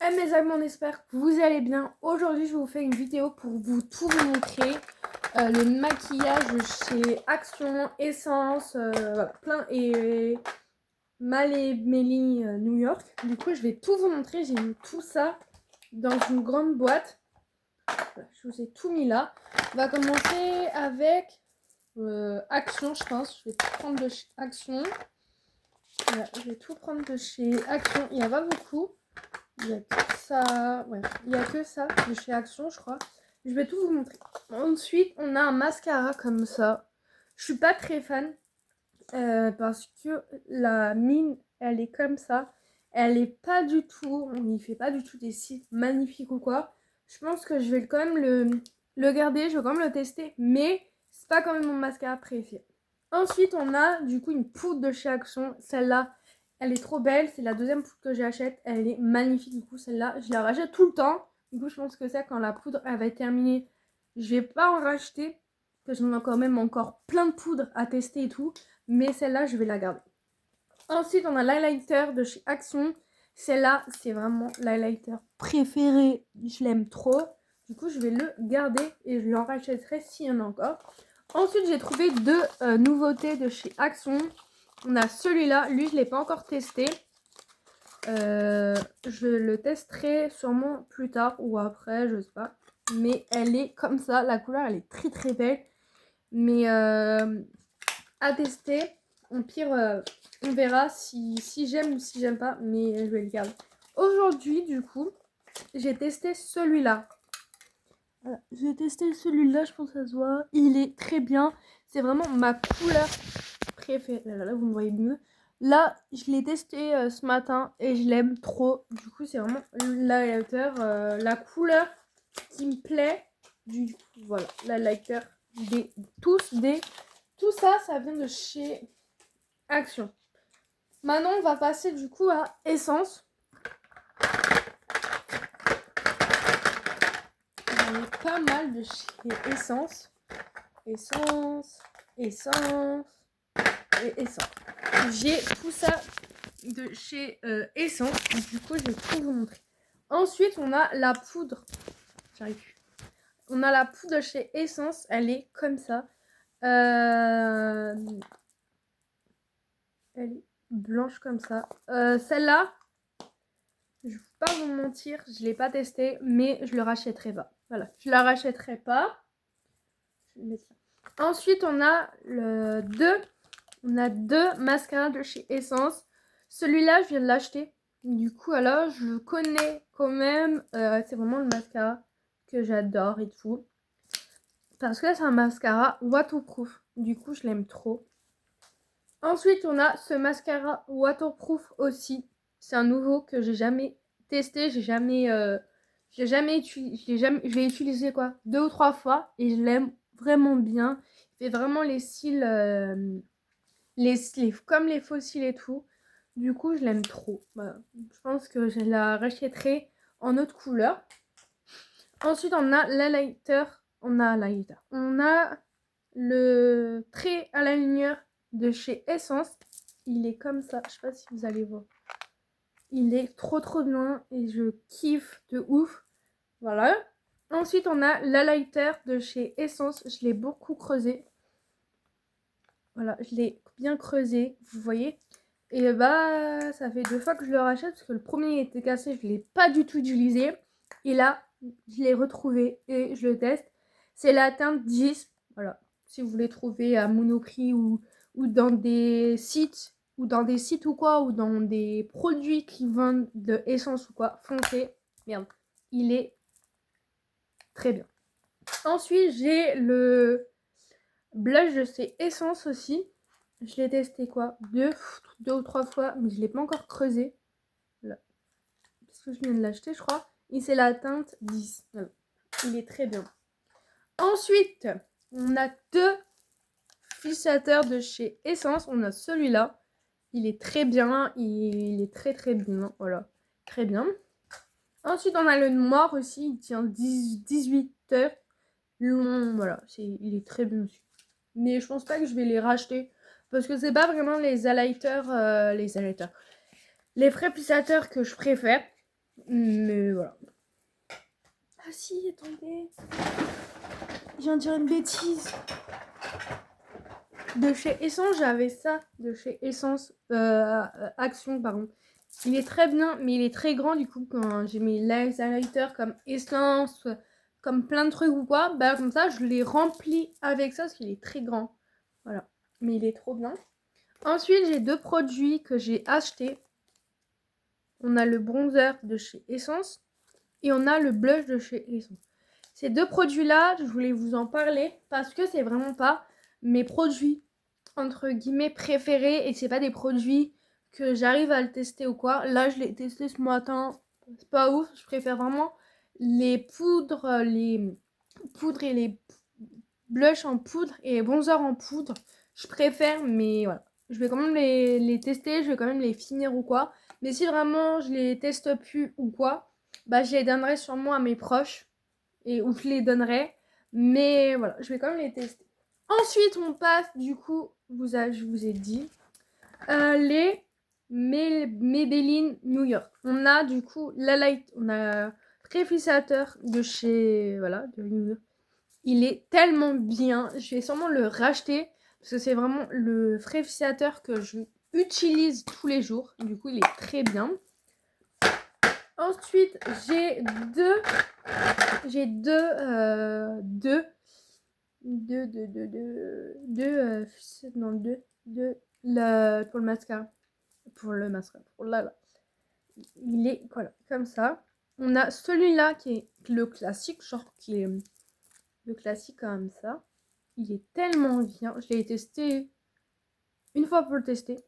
Mes amis, on espère que vous allez bien. Aujourd'hui, je vous fais une vidéo pour tout vous montrer. Le maquillage chez Action, Essence, voilà, plein et Mal et Melly New York. Du coup, je vais tout vous montrer. J'ai mis tout ça dans une grande boîte. Voilà, je vous ai tout mis là. On va commencer avec Action, je pense. Je vais tout prendre de chez Action. Voilà, je vais tout prendre de chez Action. Il n'y en a pas beaucoup. Il y a que ça. Ouais, il y a que ça de chez Action, je crois. Je vais tout vous montrer. Ensuite, on a un mascara comme ça. Je suis pas très fan parce que la mine, elle est comme ça. Elle est pas du tout. On n'y fait pas du tout des cils magnifiques ou quoi. Je pense que je vais quand même le garder. Je vais quand même le tester. Mais c'est pas quand même mon mascara préféré. Ensuite, on a du coup une poudre de chez Action. Celle-là, elle est trop belle. C'est la deuxième poudre que j'achète. Elle est magnifique. Du coup, celle-là, je la rachète tout le temps. Du coup, je pense que ça, quand la poudre elle va être terminée, je vais pas en racheter. Parce que j'en ai quand même encore plein de poudres à tester et tout. Mais celle-là, je vais la garder. Ensuite, on a l'highlighter de chez Action. Celle-là, c'est vraiment l'highlighter préféré. Je l'aime trop. Du coup, je vais le garder et je l'en rachèterai s'il y en a encore. Ensuite, j'ai trouvé deux nouveautés de chez Action. On a celui-là. Lui, je ne l'ai pas encore testé. Je le testerai sûrement plus tard ou après, je sais pas. Mais elle est comme ça. La couleur, elle est très très belle. Mais à tester. Au pire, on verra si j'aime ou si j'aime pas. Mais je vais le garder. Aujourd'hui, du coup, j'ai testé celui-là. Voilà. J'ai testé celui-là, je pense que ça se voit. Il est très bien. C'est vraiment ma couleur préférée. Là, vous me voyez mieux. Là, je l'ai testé ce matin et je l'aime trop. Du coup, c'est vraiment l'highlighter, la couleur qui me plaît. Du coup, voilà, l'highlighter des tout ça, ça vient de chez Action. Maintenant, on va passer du coup à Essence. J'en ai pas mal de chez Essence. Essence et Essence. J'ai tout ça de chez Essence. Du coup, je vais tout vous montrer. Ensuite, on a la poudre. J'arrive plus. On a la poudre de chez Essence. Elle est comme ça. Elle est blanche comme ça. Celle-là, je ne vais pas vous mentir, je ne l'ai pas testée, mais je le rachèterai pas. Voilà, je la rachèterai pas. Je vais mettre là. Ensuite, on a deux mascaras de chez Essence. Celui-là, je viens de l'acheter. Du coup, alors, je le connais quand même. C'est vraiment le mascara que j'adore et tout. Parce que c'est un mascara waterproof. Du coup, je l'aime trop. Ensuite, on a ce mascara waterproof aussi. C'est un nouveau que j'ai jamais testé. Je l'ai utilisé quoi 2 ou 3 fois et je l'aime vraiment bien. Il fait vraiment les cils, comme les faux cils et tout. Du coup, je l'aime trop. Voilà. Je pense que je la rachèterai en autre couleur. Ensuite, on a l'highlighter. On a le trait à la lumière de chez Essence. Il est comme ça. Je sais pas si vous allez voir. Il est trop trop bien et je kiffe de ouf. Voilà. Ensuite, on a l'highlighter de chez Essence. Je l'ai beaucoup creusé. Voilà, je l'ai bien creusé, vous voyez. Et bah, ça fait 2 fois que je le rachète parce que le premier était cassé, je ne l'ai pas du tout utilisé. Et là, je l'ai retrouvé et je le teste. C'est la teinte 10. Voilà, si vous voulez trouver à Monoprix ou dans des sites ou quoi, ou dans des produits qui vendent de essence ou quoi, foncez. Merde, il est très bien. Ensuite, j'ai le blush de chez Essence aussi. Je l'ai testé quoi 2 ou 3 fois, mais je ne l'ai pas encore creusé. Là. Parce que je viens de l'acheter, je crois. Et c'est la teinte 10. Voilà. Il est très bien. Ensuite, on a deux fixateurs de chez Essence. On a celui-là. Il est très bien. Il est très très bien. Voilà. Très bien. Ensuite, on a le noir aussi. Il tient 18 heures. Long. Voilà. Il est très bien aussi. Mais je pense pas que je vais les racheter. Parce que c'est pas vraiment les highlighters. Les vrais fixateurs que je préfère. Mais voilà. Ah si, attendez. Je viens de dire une bêtise. De chez Essence, j'avais ça. De chez Essence Action, pardon. Il est très bien, mais il est très grand. Du coup, quand j'ai mes highlighters comme Essence, comme plein de trucs ou quoi, bah comme ça, je les remplis avec ça parce qu'il est très grand. Voilà. Mais il est trop bien. Ensuite, j'ai 2 produits que j'ai achetés. On a le bronzer de chez Essence et on a le blush de chez Essence. Ces 2 produits-là, je voulais vous en parler parce que c'est vraiment pas mes produits entre guillemets préférés et c'est pas des produits que j'arrive à le tester ou quoi. Là, je l'ai testé ce matin. C'est pas ouf. Je préfère vraiment les poudres et les blushs en poudre et les bronzers en poudre. Je préfère, mais voilà. Je vais quand même les tester, je vais quand même les finir ou quoi. Mais si vraiment je les teste plus ou quoi, bah je les donnerai sûrement à mes proches et ou je les donnerai. Mais voilà, je vais quand même les tester. Ensuite, on passe du coup, je vous ai dit, les Maybelline New York. On a du coup on a réfrigérateur de chez de New York. Il est tellement bien. Je vais sûrement le racheter parce que c'est vraiment le réfrigérateur que je utilise tous les jours. Du coup, il est très bien. Ensuite, j'ai deux pour le mascara. Il est voilà, comme ça. On a celui-là qui est le classique, genre qui est le classique comme ça. Il est tellement bien. Je l'ai testé une fois pour le tester.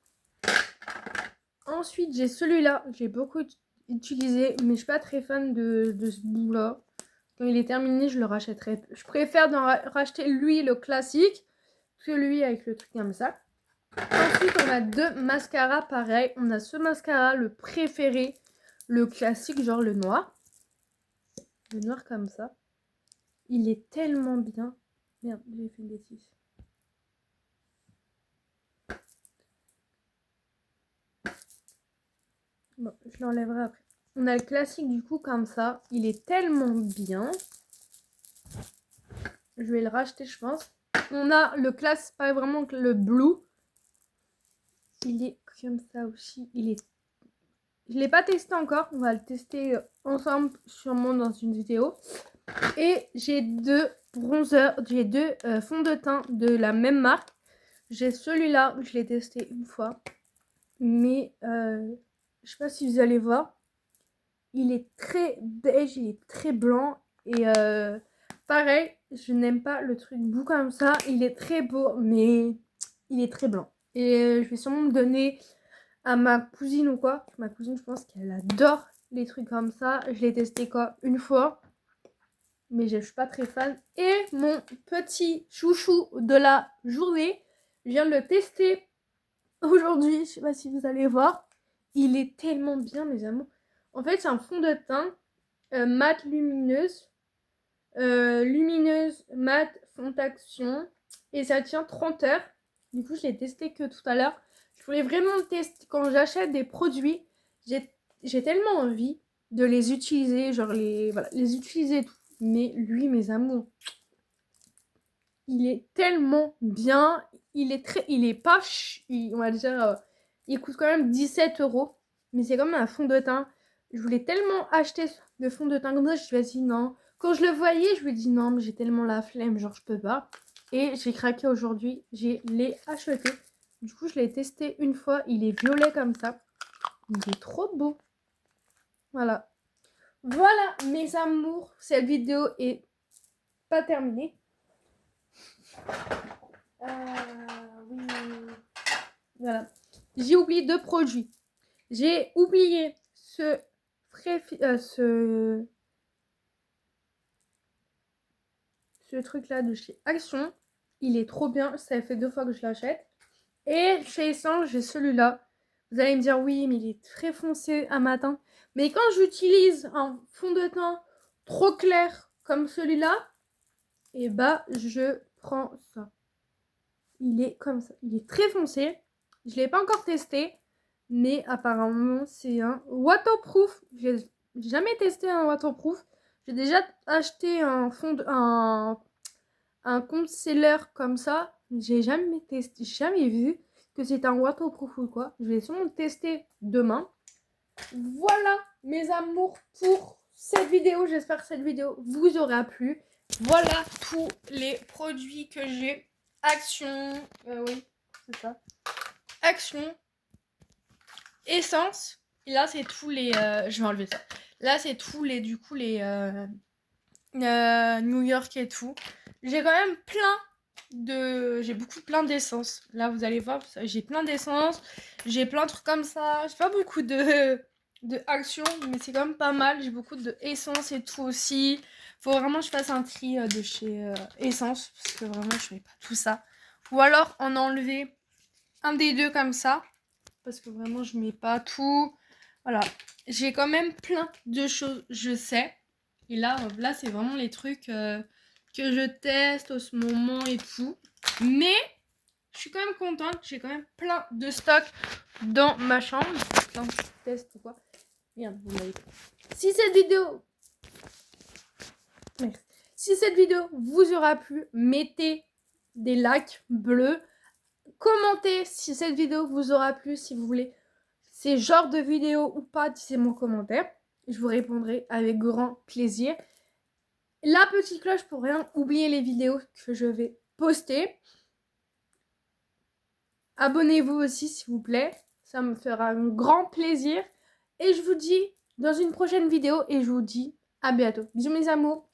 Ensuite, j'ai celui-là. J'ai beaucoup utilisé, mais je suis pas très fan de ce bout-là. Quand il est terminé, je le rachèterai. Je préfère racheter lui, le classique, que lui avec le truc comme ça. Ensuite, on a 2 mascaras pareil. On a ce mascara, le préféré, le classique, genre le noir. Le noir comme ça. Il est tellement bien. Merde, j'ai fait une bêtise. Bon, je l'enlèverai après. On a le classique du coup comme ça. Il est tellement bien. Je vais le racheter, je pense. On a le classique, pas vraiment le blue. Il est comme ça aussi. Je ne l'ai pas testé encore. On va le tester ensemble, sûrement dans une vidéo. Et j'ai 2 bronzers. J'ai 2 fonds de teint de la même marque. J'ai celui-là. Je l'ai testé une fois. Mais je sais pas si vous allez voir. Il est très beige. Il est très blanc. Et pareil, je n'aime pas le truc bout comme ça. Il est très beau. Mais il est très blanc. Et je vais sûrement me donner à ma cousine ou quoi. Ma cousine, je pense qu'elle adore les trucs comme ça. Je l'ai testé une fois. Mais je suis pas très fan. Et mon petit chouchou de la journée, je viens de le tester aujourd'hui. Je sais pas si vous allez voir. Il est tellement bien, mes amours. En fait, c'est un fond de teint mat lumineuse. Lumineuse, mat, fond d'action. Et ça tient 30 heures. Du coup, je l'ai testé que tout à l'heure. Je voulais vraiment tester. Quand j'achète des produits, j'ai tellement envie de les utiliser. Genre les utiliser tout. Mais lui, mes amours, il est tellement bien. Il est pas, on va dire, il coûte quand même 17 €. Mais c'est comme un fond de teint. Je voulais tellement acheter le fond de teint comme ça. Je me suis dit non. Quand je le voyais, je me dis non, mais j'ai tellement la flemme, genre je peux pas. Et j'ai craqué aujourd'hui. Je l'ai acheté. Du coup, je l'ai testé une fois. Il est violet comme ça. Il est trop beau. Voilà. Voilà, mes amours. Cette vidéo est pas terminée. Oui. Voilà. J'ai oublié 2 produits. J'ai oublié ce truc là de chez Action. Il est trop bien. Ça fait 2 fois que je l'achète. Et chez Essence, j'ai celui-là. Vous allez me dire oui, mais il est très foncé à matin. Mais quand j'utilise un fond de teint trop clair comme celui-là, et bah je prends ça. Il est comme ça. Il est très foncé. Je ne l'ai pas encore testé. Mais apparemment, c'est un waterproof. J'ai jamais testé un waterproof. J'ai déjà acheté un concealer comme ça. J'ai jamais testé, j'ai jamais vu que c'est un waterproof ou quoi. Je vais sûrement le tester demain. Voilà mes amours pour cette vidéo. J'espère que cette vidéo vous aura plu. Voilà tous les produits que j'ai. Action, oui, c'est ça. Action, essence. Et là, c'est tous les... je vais enlever ça. Là, c'est tous les, du coup, les New York et tout. J'ai quand même j'ai plein d'essence. Là, vous allez voir, j'ai plein d'essence. J'ai plein de trucs comme ça. J'ai pas beaucoup de action, mais c'est quand même pas mal. J'ai beaucoup de essence et tout aussi. Faut vraiment que je fasse un tri de chez essence, parce que vraiment, je mets pas tout ça. Ou alors en enlever un des deux comme ça, parce que vraiment, je mets pas tout. Voilà, j'ai quand même plein de choses, je sais. Et là c'est vraiment les trucs que je teste en ce moment et tout. Mais je suis quand même contente. J'ai quand même plein de stocks dans ma chambre. Plein de tests ou quoi. Merde, vous l'avez. Si cette vidéo... Merci. Si cette vidéo vous aura plu, mettez des likes bleus. Commentez si cette vidéo vous aura plu, si vous voulez ces genres de vidéos ou pas, dites-moi en commentaire. Je vous répondrai avec grand plaisir. La petite cloche pour rien oublier les vidéos que je vais poster. Abonnez-vous aussi s'il vous plaît. Ça me fera un grand plaisir. Et je vous dis dans une prochaine vidéo et je vous dis à bientôt. Bisous mes amours.